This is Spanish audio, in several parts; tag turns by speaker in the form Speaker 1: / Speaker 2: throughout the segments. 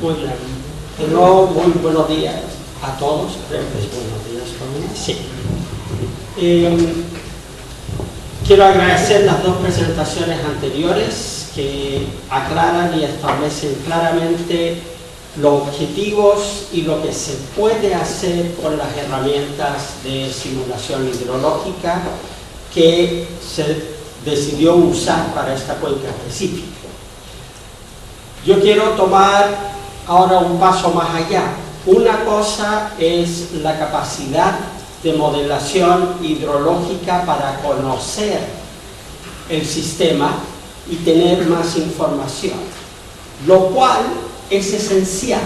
Speaker 1: Muy bien. De nuevo, muy buenos días a todos. Creo que es buenos días para mí. Sí. Quiero agradecer las dos presentaciones anteriores que aclaran y establecen claramente los objetivos y lo que se puede hacer con las herramientas de simulación hidrológica que se decidió usar para esta cuenca específica. Yo quiero tomar ahora un paso más allá. Una cosa es la capacidad de modelación hidrológica para conocer el sistema y tener más información, lo cual es esencial,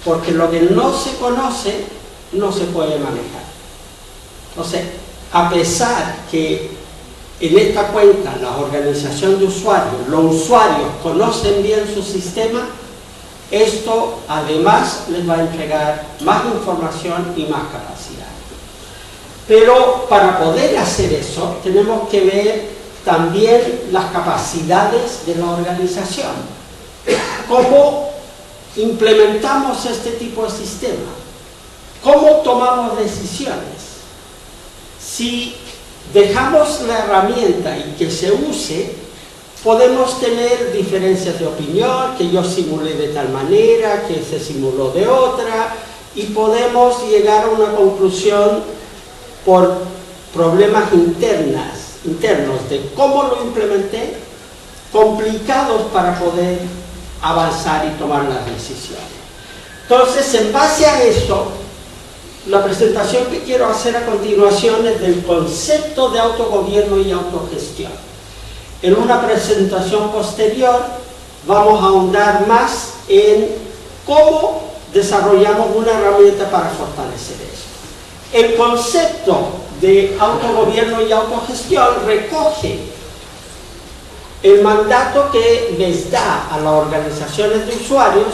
Speaker 1: porque lo que no se conoce no se puede manejar. Entonces, a pesar que en esta cuenca la organización de usuarios, los usuarios conocen bien su sistema, esto además les va a entregar más información y más capacidad. Pero para poder hacer eso tenemos que ver también las capacidades de la organización. ¿Cómo implementamos este tipo de sistema? ¿Cómo tomamos decisiones? Si dejamos la herramienta y que se use, podemos tener diferencias de opinión, que yo simulé de tal manera, que se simuló de otra, y podemos llegar a una conclusión por problemas internos de cómo lo implementé, complicados para poder avanzar y tomar las decisiones. Entonces, en base a eso, la presentación que quiero hacer a continuación es del concepto de autogobierno y autogestión. En una presentación posterior vamos a ahondar más en cómo desarrollamos una herramienta para fortalecer eso. El concepto de autogobierno y autogestión recoge el mandato que les da a las organizaciones de usuarios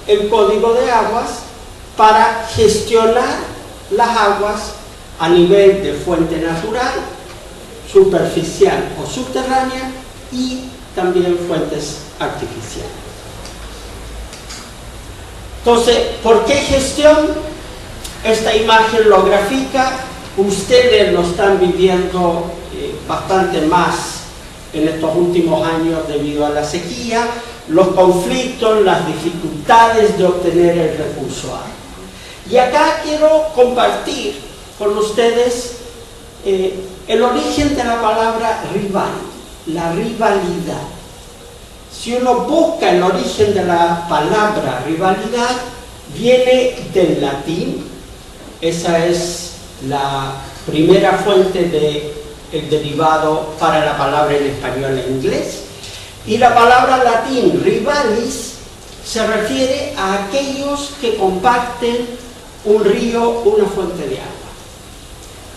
Speaker 1: el Código de Aguas para gestionar las aguas a nivel de fuente natural, superficial o subterránea y también fuentes artificiales. Entonces, ¿por qué gestión? Esta imagen lo grafica, ustedes lo están viviendo bastante más en estos últimos años debido a la sequía, los conflictos, las dificultades de obtener el recurso agua. Y acá quiero compartir con ustedes el origen de la palabra rival, la rivalidad. Si uno busca el origen de la palabra rivalidad, viene del latín. Esa es la primera fuente del derivado para la palabra en español e inglés. Y la palabra latín rivalis se refiere a aquellos que comparten un río, una fuente de agua.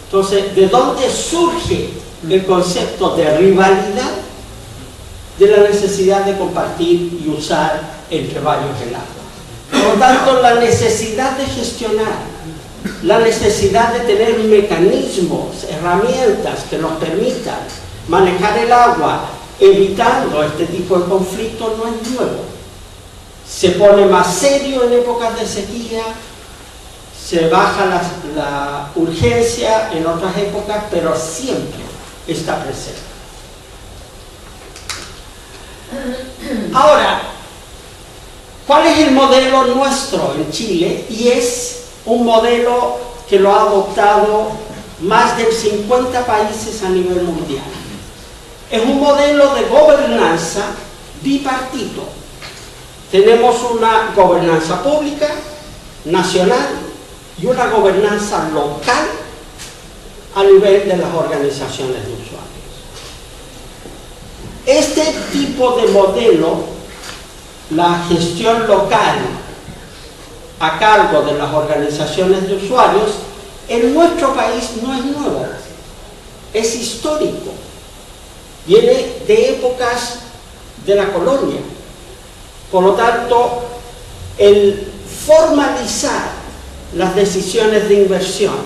Speaker 1: Entonces, ¿de dónde surge el concepto de rivalidad? De la necesidad de compartir y usar entre varios el agua. Por lo tanto, la necesidad de gestionar, la necesidad de tener mecanismos, herramientas que nos permitan manejar el agua, evitando este tipo de conflictos, no es nuevo. Se pone más serio en épocas de sequía, se baja la urgencia en otras épocas, pero siempre está presente. Ahora, ¿cuál es el modelo nuestro en Chile? Y es un modelo que lo ha adoptado más de 50 países a nivel mundial. Es un modelo de gobernanza bipartito. Tenemos una gobernanza pública, nacional, y una gobernanza local a nivel de las organizaciones de usuarios. Este tipo de modelo, la gestión local a cargo de las organizaciones de usuarios, en nuestro país no es nuevo, es histórico, viene de épocas de la colonia. Por lo tanto, el formalizar las decisiones de inversión,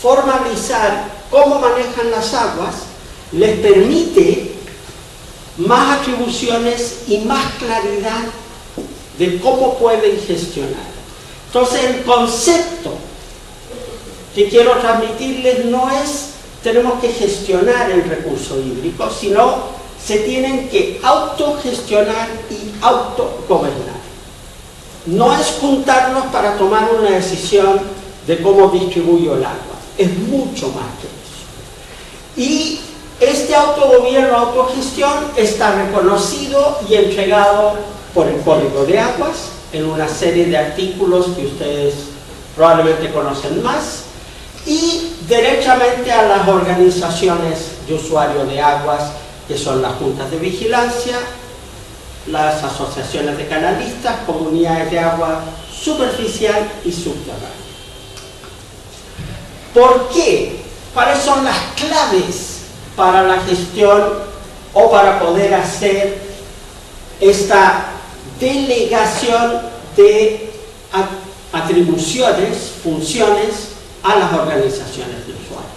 Speaker 1: formalizar cómo manejan las aguas, les permite más atribuciones y más claridad de cómo pueden gestionar. Entonces, el concepto que quiero transmitirles no es tenemos que gestionar el recurso hídrico, sino se tienen que autogestionar y autogobernar. No es juntarnos para tomar una decisión de cómo distribuyo el agua, es mucho más que eso. Y este autogobierno, autogestión está reconocido y entregado por el Código de Aguas en una serie de artículos que ustedes probablemente conocen más, y derechamente a las organizaciones de usuarios de aguas, que son las juntas de vigilancia, las asociaciones de canalistas, comunidades de agua superficial y subterránea. ¿Por qué? ¿Cuáles son las claves para la gestión o para poder hacer esta delegación de atribuciones, funciones a las organizaciones de usuarios?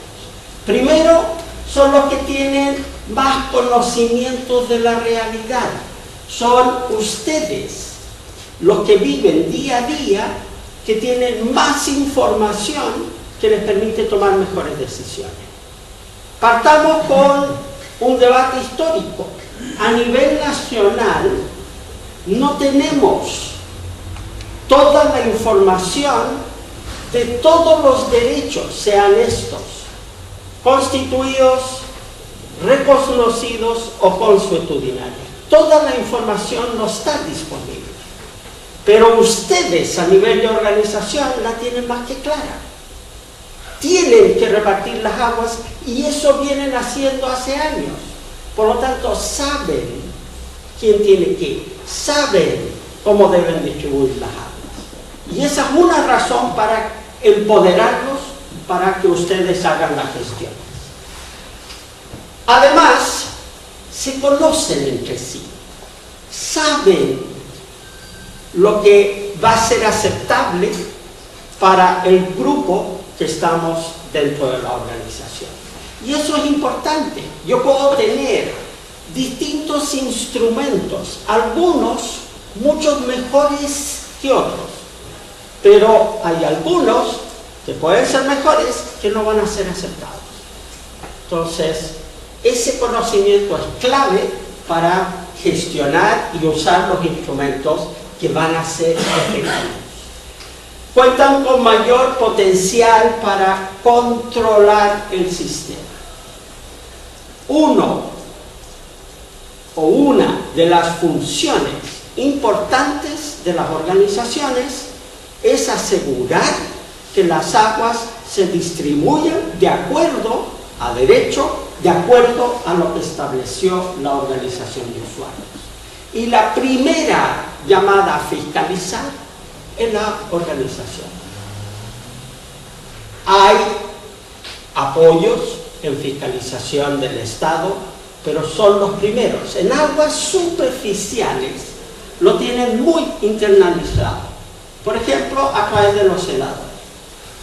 Speaker 1: Primero, son los que tienen más conocimientos de la realidad. Son ustedes los que viven día a día, que tienen más información que les permite tomar mejores decisiones. Partamos con un debate histórico. A nivel nacional no tenemos toda la información de todos los derechos, sean estos constituidos, reconocidos o consuetudinarios. Toda la información no está disponible, pero ustedes a nivel de organización la tienen más que clara. Tienen que repartir las aguas y eso vienen haciendo hace años. Por lo tanto, saben quién tiene qué, saben cómo deben distribuir las aguas. Y esa es una razón para empoderarlos, para que ustedes hagan la gestión. Además, se conocen entre sí, saben lo que va a ser aceptable para el grupo que estamos dentro de la organización. Y eso es importante. Yo puedo tener distintos instrumentos, algunos muchos mejores que otros, pero hay algunos que pueden ser mejores que no van a ser aceptados. Entonces, ese conocimiento es clave para gestionar y usar los instrumentos que van a ser efectivos. Cuentan con mayor potencial para controlar el sistema. Una de las funciones importantes de las organizaciones es asegurar que las aguas se distribuyan de acuerdo a derecho, de acuerdo a lo que estableció la organización de usuarios. Y la primera llamada a fiscalizar es la organización. Hay apoyos en fiscalización del Estado, pero son los primeros. En aguas superficiales lo tienen muy internalizado. Por ejemplo, a través de los celadores.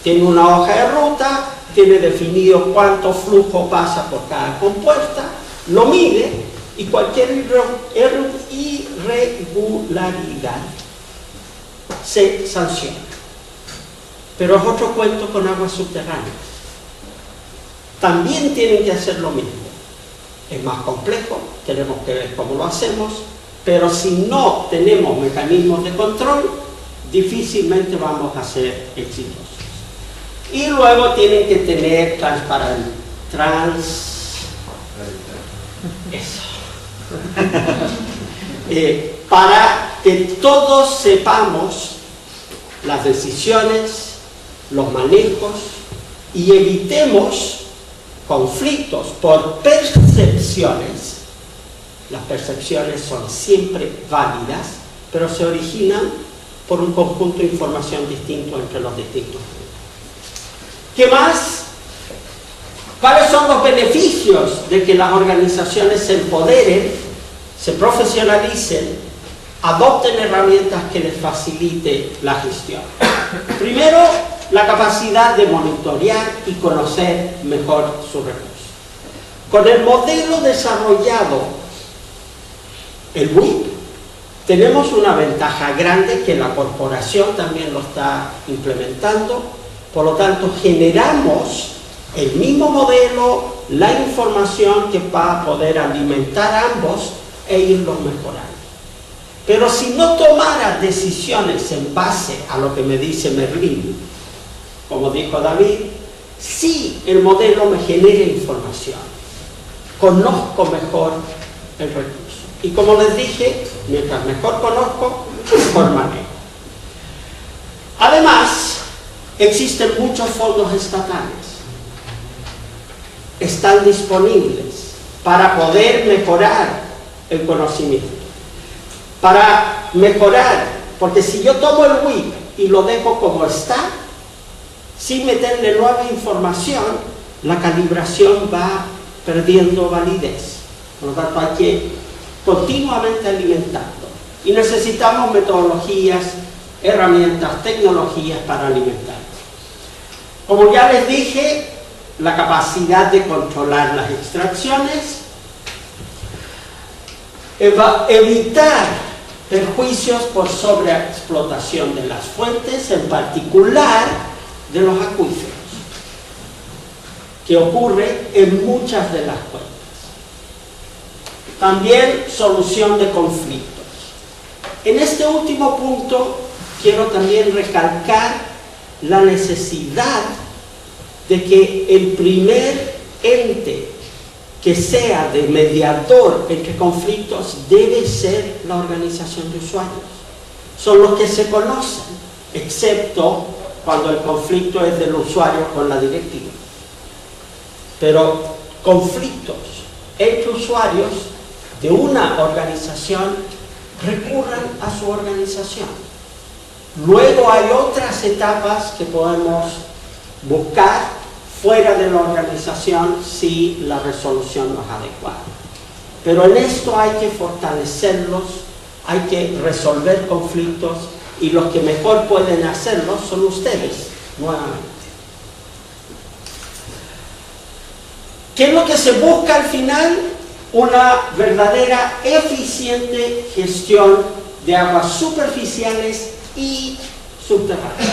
Speaker 1: Tiene una hoja de ruta, tiene definido cuánto flujo pasa por cada compuerta, lo mide y cualquier irregularidad se sanciona. Pero es otro cuento con aguas subterráneas. También tienen que hacer lo mismo. Es más complejo, tenemos que ver cómo lo hacemos, pero si no tenemos mecanismos de control, difícilmente vamos a ser exitosos. Y luego tienen que tener para que todos sepamos las decisiones, los manejos y evitemos conflictos por percepciones. Las percepciones son siempre válidas, pero se originan por un conjunto de información distinto entre los distintos grupos. ¿Qué más? ¿Cuáles son los beneficios de que las organizaciones se empoderen, se profesionalicen, adopten herramientas que les facilite la gestión? Primero, la capacidad de monitorear y conocer mejor sus recursos. Con el modelo desarrollado el WIP. Tenemos una ventaja grande que la corporación también lo está implementando, por lo tanto generamos el mismo modelo, la información que va a poder alimentar a ambos e irlos mejorando. Pero si no tomara decisiones en base a lo que me dice Merlín, como dijo David, si el modelo me genera información, conozco mejor el recurso. Y como les dije, mientras mejor conozco, mejor manejo. Además, existen muchos fondos estatales. Están disponibles para poder mejorar el conocimiento. Para mejorar, porque si yo tomo el WIP y lo dejo como está, sin meterle nueva información, la calibración va perdiendo validez. Por lo tanto, hay que continuamente alimentarlo. Y necesitamos metodologías, herramientas, tecnologías para alimentarlo. Como ya les dije, la capacidad de controlar las extracciones, evitar perjuicios por sobreexplotación de las fuentes, en particular de los acuíferos, que ocurre en muchas de las cuencas. También solución de conflictos. En este último punto quiero también recalcar la necesidad de que el primer ente que sea de mediador entre conflictos debe ser la organización de usuarios. Son los que se conocen, excepto cuando el conflicto es del usuario con la directiva. Pero conflictos entre usuarios de una organización recurran a su organización. Luego hay otras etapas que podemos buscar fuera de la organización si la resolución no es adecuada. Pero en esto hay que fortalecerlos, hay que resolver conflictos y los que mejor pueden hacerlo son ustedes, nuevamente. ¿Qué es lo que se busca al final? Una verdadera eficiente gestión de aguas superficiales y subterráneas.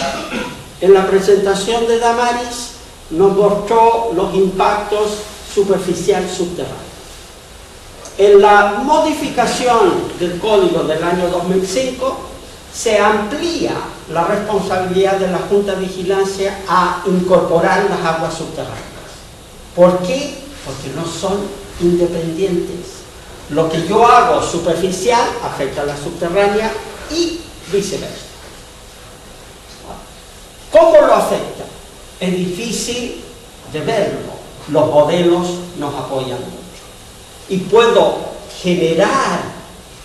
Speaker 1: En la presentación de Damaris nos mostró los impactos superficial-subterráneos. En la modificación del código del año 2005 se amplía la responsabilidad de la Junta de Vigilancia a incorporar las aguas subterráneas. ¿Por qué? Porque no son independientes. Lo que yo hago superficial afecta a la subterránea y viceversa. ¿Cómo lo afecta? Es difícil de verlo. Los modelos nos apoyan mucho. Y puedo generar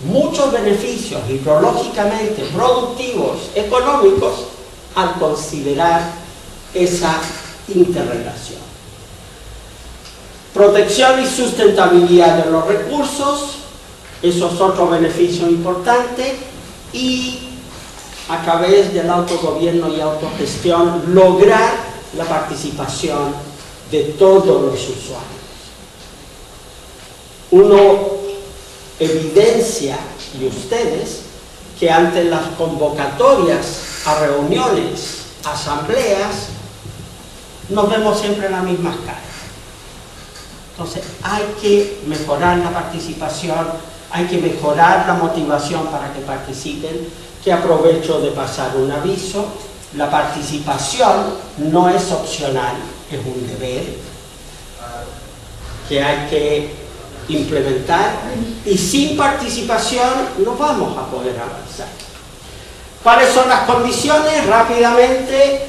Speaker 1: muchos beneficios hidrológicamente productivos, económicos, al considerar esa interrelación. Protección y sustentabilidad de los recursos, eso es otro beneficio importante, y a través del autogobierno y autogestión lograr la participación de todos los usuarios. Uno evidencia, y ustedes, que ante las convocatorias a reuniones, asambleas, nos vemos siempre las mismas caras. Entonces hay que mejorar la participación, hay que mejorar la motivación para que participen, que aprovecho de pasar un aviso. La participación no es opcional, es un deber que hay que implementar, y sin participación no vamos a poder avanzar. ¿Cuáles son las condiciones? Rápidamente,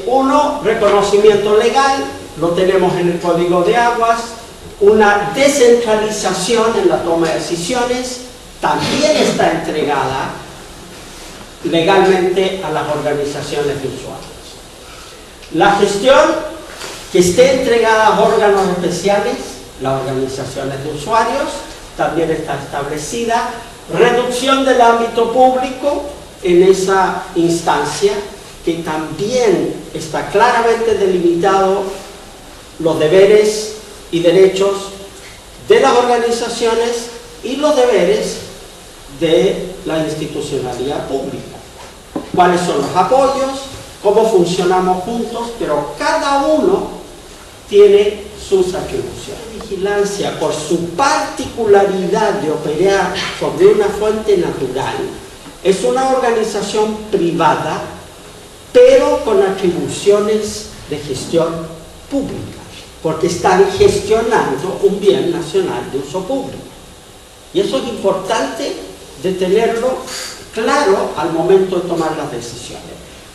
Speaker 1: uno, reconocimiento legal, lo tenemos en el Código de Aguas. Una descentralización en la toma de decisiones también está entregada legalmente a las organizaciones de usuarios. La gestión que esté entregada a órganos especiales, las organizaciones de usuarios, también está establecida. Reducción del ámbito público en esa instancia, que también está claramente delimitado los deberes y derechos de las organizaciones y los deberes de la institucionalidad pública. ¿Cuáles son los apoyos? ¿Cómo funcionamos juntos? Pero cada uno tiene sus atribuciones. Vigilancia, por su particularidad de operar sobre una fuente natural, es una organización privada, pero con atribuciones de gestión pública, porque están gestionando un bien nacional de uso público. Y eso es importante de tenerlo claro al momento de tomar las decisiones.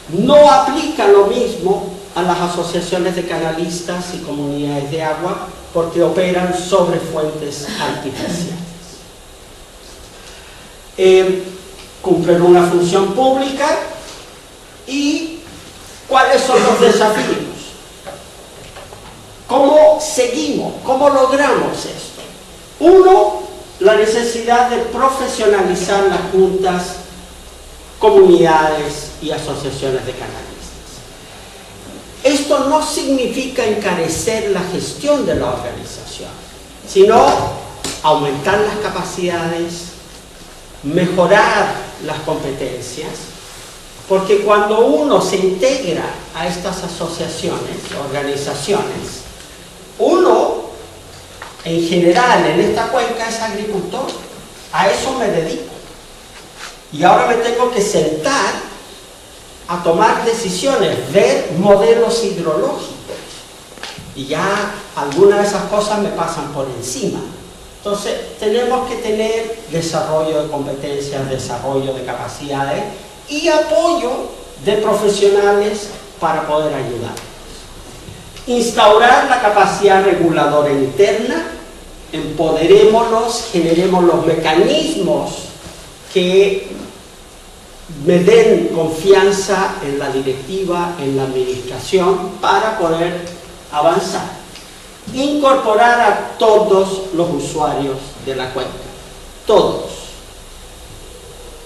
Speaker 1: No aplica lo mismo a las asociaciones de canalistas y comunidades de agua, porque operan sobre fuentes artificiales. Cumplen una función pública. ¿Y cuáles son los desafíos? ¿Cómo seguimos? ¿Cómo logramos esto? Uno, la necesidad de profesionalizar las juntas, comunidades y asociaciones de canalistas. Esto no significa encarecer la gestión de la organización, sino aumentar las capacidades, mejorar las competencias, porque cuando uno se integra a estas asociaciones, organizaciones, uno, en general, en esta cuenca es agricultor, a eso me dedico. Y ahora me tengo que sentar a tomar decisiones, ver modelos hidrológicos. Y ya algunas de esas cosas me pasan por encima. Entonces, tenemos que tener desarrollo de competencias, desarrollo de capacidades y apoyo de profesionales para poder ayudar. Instaurar la capacidad reguladora interna, empoderémonos, generemos los mecanismos que me den confianza en la directiva, en la administración, para poder avanzar. Incorporar a todos los usuarios de la cuenca, todos.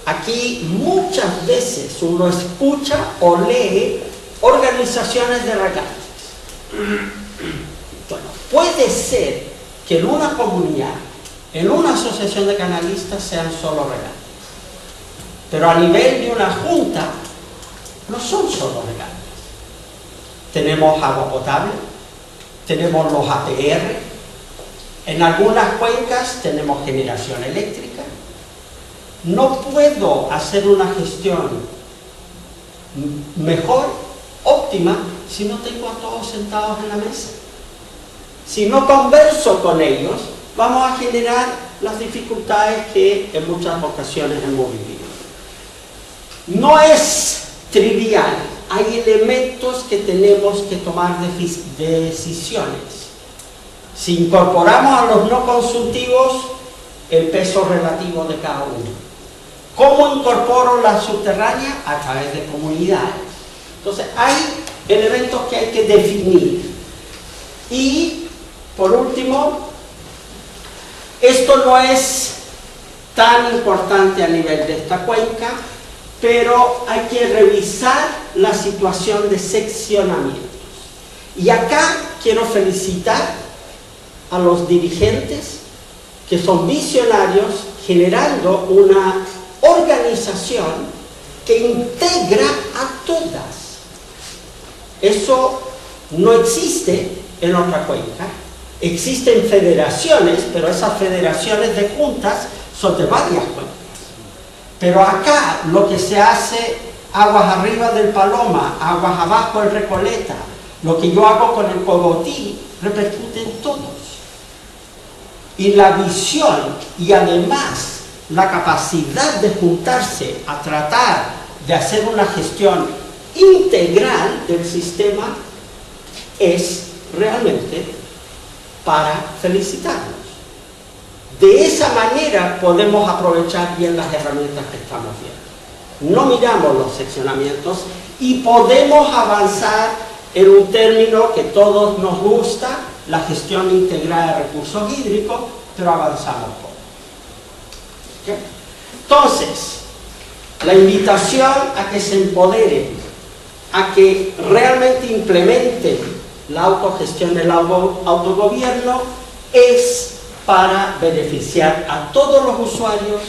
Speaker 1: Aquí muchas veces uno escucha o lee organizaciones de regantes. Bueno, puede ser que en una comunidad, en una asociación de canalistas sean solo regantes, pero a nivel de una junta no son solo regantes. Tenemos agua potable, tenemos los APR, en algunas cuencas tenemos generación eléctrica. No puedo hacer una gestión mejor, óptima, si no tengo a todos sentados en la mesa. Si no converso con ellos, vamos a generar las dificultades que en muchas ocasiones hemos vivido. No es trivial, hay elementos que tenemos que tomar decisiones. Si incorporamos a los no consultivos, el peso relativo de cada uno. ¿Cómo incorporo la subterránea? A través de comunidades. Entonces, hay elementos que hay que definir. Y, por último, esto no es tan importante a nivel de esta cuenca, pero hay que revisar la situación de seccionamientos. Y acá quiero felicitar a los dirigentes que son visionarios, generando una organización que integra a todas. Eso no existe en otra cuenca. Existen federaciones, pero esas federaciones de juntas son de varias cuencas. Pero acá lo que se hace, aguas arriba del Paloma, aguas abajo del Recoleta, lo que yo hago con el Cogotí, repercute en todos. Y la visión y además la capacidad de juntarse a tratar de hacer una gestión integral del sistema es realmente para felicitarnos. De esa manera podemos aprovechar bien las herramientas que estamos viendo. No miramos los seccionamientos y podemos avanzar en un término que todos nos gusta, la gestión integrada de recursos hídricos, pero avanzamos poco. ¿Okay? Entonces, la invitación a que se empoderen, a que realmente implementen la autogestión, el autogobierno, es para beneficiar a todos los usuarios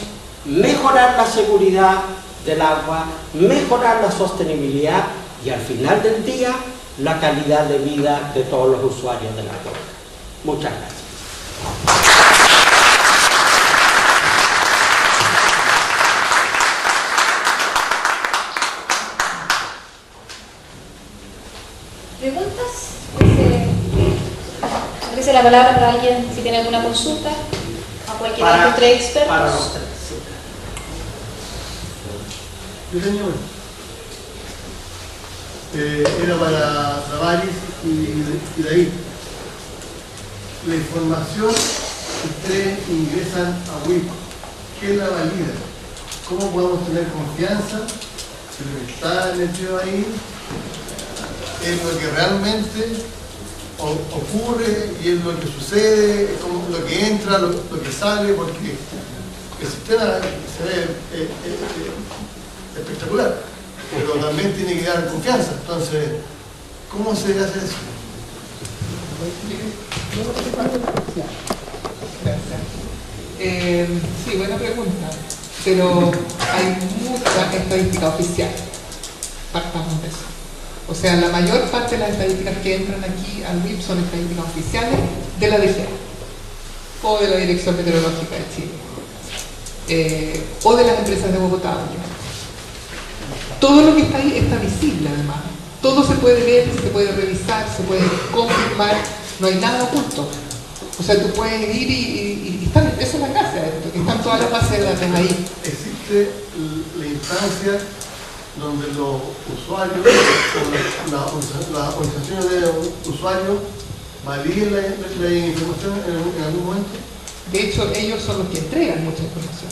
Speaker 1: mejorar la seguridad del agua, mejorar la sostenibilidad y al final del día la calidad de vida de todos los usuarios de la cuenca. Muchas gracias.
Speaker 2: ¿Preguntas? Ofrece la palabra para alguien si tiene alguna consulta a cualquiera de los tres expertos.
Speaker 1: Para los tres, sí.
Speaker 3: Sí, señor. Era para Tavares y David. La información que ustedes ingresan a WIP, ¿qué la valida? ¿Cómo podemos tener confianza que lo que está metido ahí es lo que realmente ocurre y es lo que sucede, es como lo que entra, lo que sale? Porque el sistema se ve espectacular, pero también tiene que dar confianza. Entonces, ¿cómo se hace eso?
Speaker 4: Sí, buena pregunta, pero hay mucha estadística oficial. Partamos de eso. O sea, la mayor parte de las estadísticas que entran aquí al WIP son estadísticas oficiales de la DGA o de la Dirección Meteorológica de Chile o de las empresas de Bogotá. Todo lo que está ahí está visible, además. Todo se puede ver, se puede revisar, se puede confirmar, no hay nada oculto. O sea, tú puedes ir y están, eso es la gracia de esto, que están todas las bases de datos ahí.
Speaker 3: ¿Existe la instancia donde los usuarios, las organizaciones de usuarios validen la información en algún momento?
Speaker 4: De hecho, ellos son los que entregan mucha información.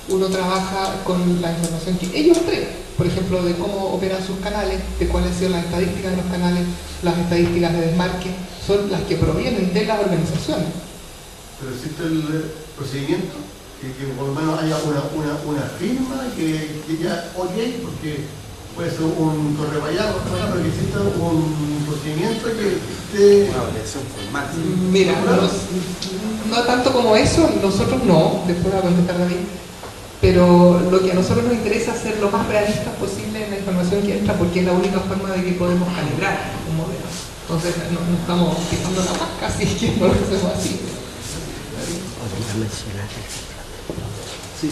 Speaker 4: Uno trabaja con la información que ellos entregan, por ejemplo, de cómo operan sus canales, de cuáles han sido las estadísticas de los canales, las estadísticas de desmarque, son las que provienen de las organizaciones.
Speaker 3: Pero existe el procedimiento, que por lo menos haya una firma que ya, ok, porque puede ser un correo para allá, pero que exista un procedimiento que esté...
Speaker 5: Una obligación formal.
Speaker 4: Mira, no tanto como eso, nosotros no, después va a contestar David, pero lo que a nosotros nos interesa es ser lo más realistas posible en la información que entra, porque es la única forma de que podemos calibrar un modelo. Entonces no estamos fijando la más casi que no lo hacemos así.
Speaker 6: Sí.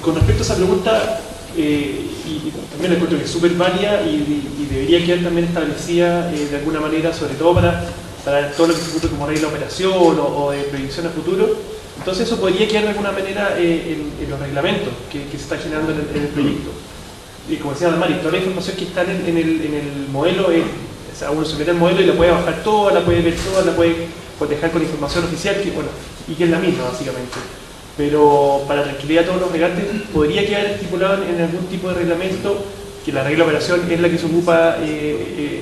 Speaker 6: Con respecto a esa pregunta, y también la encuentro que es súper válida y debería quedar también establecida de alguna manera, sobre todo para todo lo que se ocupe como regla de operación o de previsión a futuro. Entonces eso podría quedar de alguna manera en los reglamentos que se está generando en el proyecto. Y como decía Damaris, toda la información que está en el modelo, o sea, uno se mete al modelo y la puede bajar toda, la puede ver toda, la puede cotejar con información oficial, que bueno, y que es la misma básicamente. Pero para tranquilidad de todos los regantes, podría quedar estipulado en algún tipo de reglamento que la regla de operación es la que se ocupa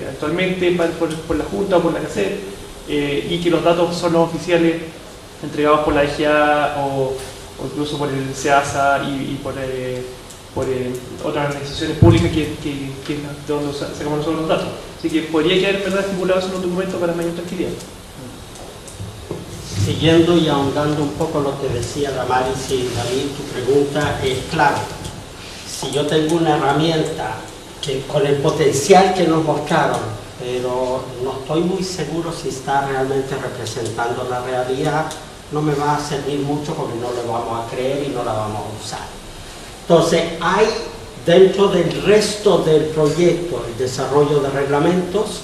Speaker 6: actualmente por la Junta o por la CACER, y que los datos son los oficiales entregados por la DGA o incluso por el SEASA y por otras organizaciones públicas que es de donde sacamos nosotros los datos. Así que podría quedar en verdad estipulado en un documento para mayor tranquilidad.
Speaker 1: Siguiendo y ahondando un poco lo que decía Damaris y David, tu pregunta es clave. Si yo tengo una herramienta que con el potencial que nos mostraron, pero no estoy muy seguro si está realmente representando la realidad, no me va a servir mucho porque no le vamos a creer y no la vamos a usar. Entonces, hay dentro del resto del proyecto el desarrollo de reglamentos,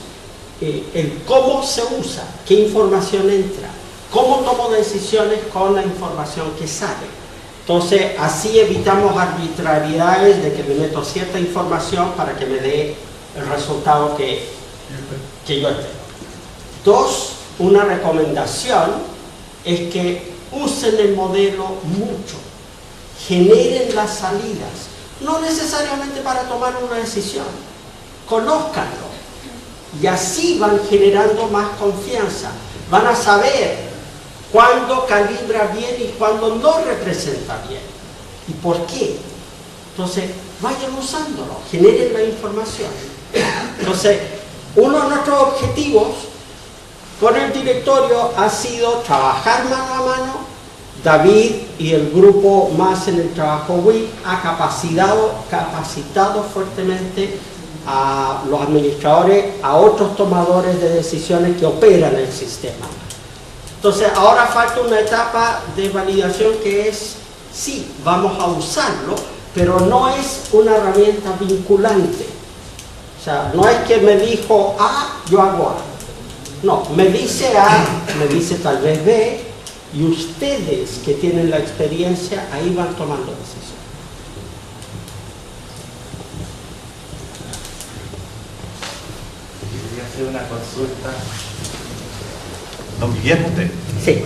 Speaker 1: el cómo se usa, qué información entra, cómo tomo decisiones con la información que sale. Entonces, así evitamos arbitrariedades de que me meto cierta información para que me dé el resultado que yo tengo. Dos, una recomendación es que usen el modelo mucho, generen las salidas, no necesariamente para tomar una decisión, conózcanlo y así van generando más confianza, van a saber cuándo calibra bien y cuándo no representa bien y por qué. Entonces vayan usándolo, generen la información. Entonces uno de nuestros objetivos con el directorio ha sido trabajar mano a mano David y el grupo más en el trabajo WIP ha capacitado fuertemente a los administradores, a otros tomadores de decisiones que operan el sistema. Entonces ahora falta una etapa de validación que es, sí, vamos a usarlo, pero no es una herramienta vinculante. O sea, no es que me dijo A, yo hago A. No, me dice A, me dice tal vez B, y ustedes que tienen la experiencia ahí van tomando decisiones.
Speaker 5: Quería hacer una consulta. ¿Don Guillermo usted?
Speaker 1: Sí.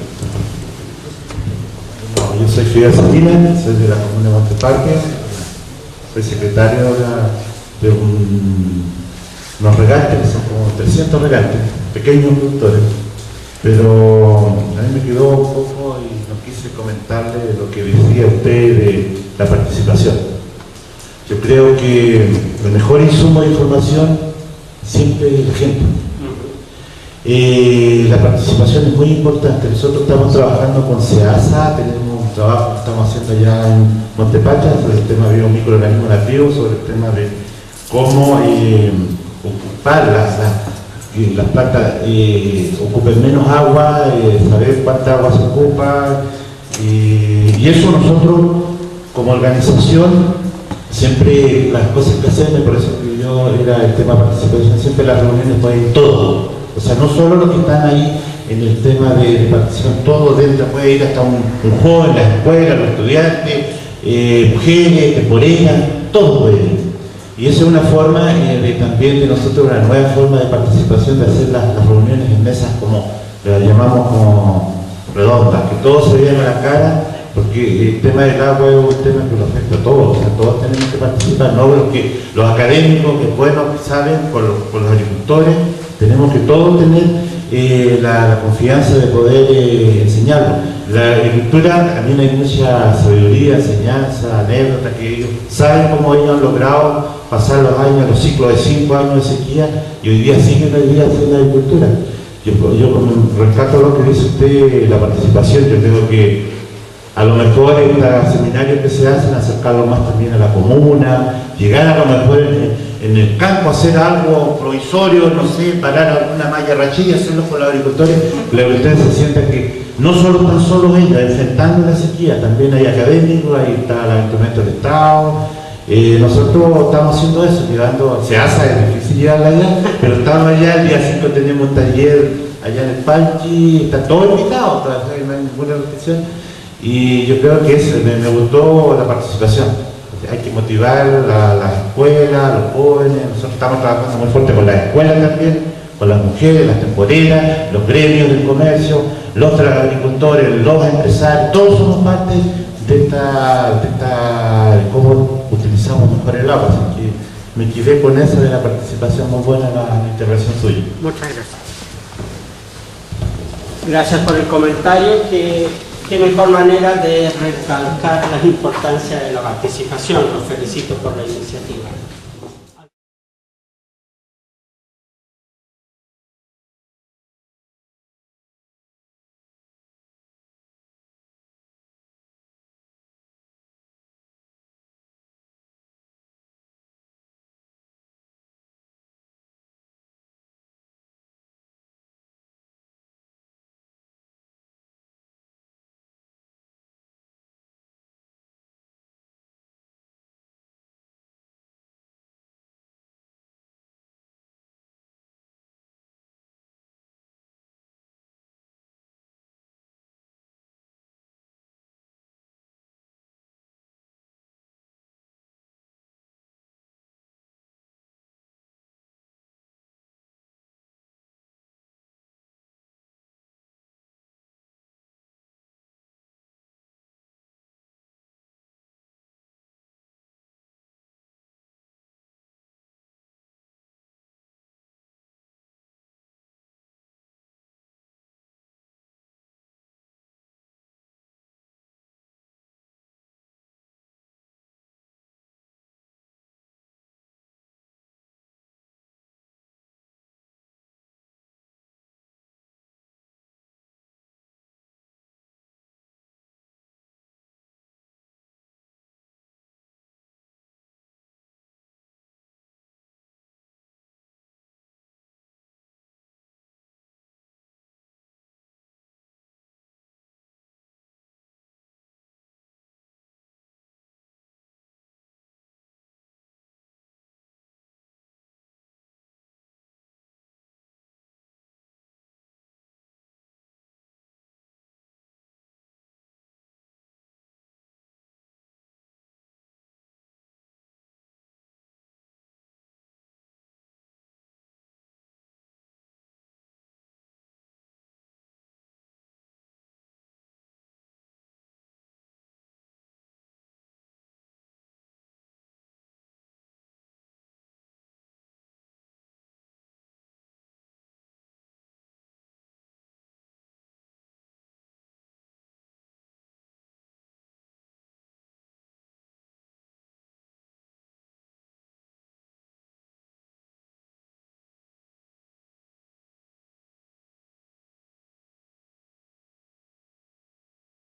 Speaker 5: No, yo soy Fidel Salinas, soy de la comuna de Monteparque, soy secretario de unos regantes, que son como 300 regantes, pequeños productores, pero a mí me quedó un poco y no quise comentarle lo que decía usted de la participación. Yo creo que el mejor insumo de información siempre es la gente. La participación es muy importante. Nosotros estamos trabajando con SEASA, tenemos un trabajo que estamos haciendo allá en Montepacha sobre el tema de microorganismos nativos, sobre el tema de cómo ocupar las plantas, ocupen menos agua, saber cuánta agua se ocupa, y eso nosotros como organización siempre las cosas que hacemos, por eso que yo era el tema de participación, siempre las reuniones pueden todo. O sea, no solo los que están ahí en el tema de participación, todo dentro, puede ir hasta un joven, la escuela, los estudiantes, mujeres, temporeras, todo puede ir. Y esa es una forma también de nosotros, una nueva forma de participación, de hacer las reuniones en mesas como, las llamamos como redondas, que todos se vean a la cara, porque el tema del agua es un tema que lo afecta a todos, o sea, todos tenemos que participar, no los académicos, que buenos, que saben, con los agricultores, tenemos que todos tener la confianza de poder enseñarlo. La agricultura también hay mucha sabiduría, enseñanza, anécdota, que ellos saben cómo ellos han logrado pasar los años, los ciclos de 5 años de sequía, y hoy día siguen haciendo agricultura. Yo rescato lo que dice usted, la participación. Yo creo que a lo mejor en los seminarios que se hacen, acercarlo más también a la comuna, llegar a lo mejor en el campo, hacer algo provisorio, no sé, parar alguna malla rachilla, hacerlo con los agricultores, que los agricultores se sientan que no solo están solos ellos enfrentando la sequía, también hay académicos, ahí está el instrumento del Estado. Nosotros estamos haciendo eso, llevando, se hace, es difícil llevarla allá, pero estamos allá, el día 5 tenemos un taller allá en el Panchi, está todo invitado, no hay ninguna restricción, y yo creo que eso, me gustó la participación. Hay que motivar las escuelas, los jóvenes. Nosotros estamos trabajando muy fuerte con las escuelas también, con las mujeres, las temporeras, los gremios del comercio, los agricultores, los empresarios, todos somos parte de cómo utilizamos mejor el agua. Así que me quedé con eso de la participación, muy buena la intervención suya.
Speaker 1: Muchas gracias. Gracias por el comentario. Qué mejor manera de recalcar la importancia de la participación. Los felicito por la iniciativa.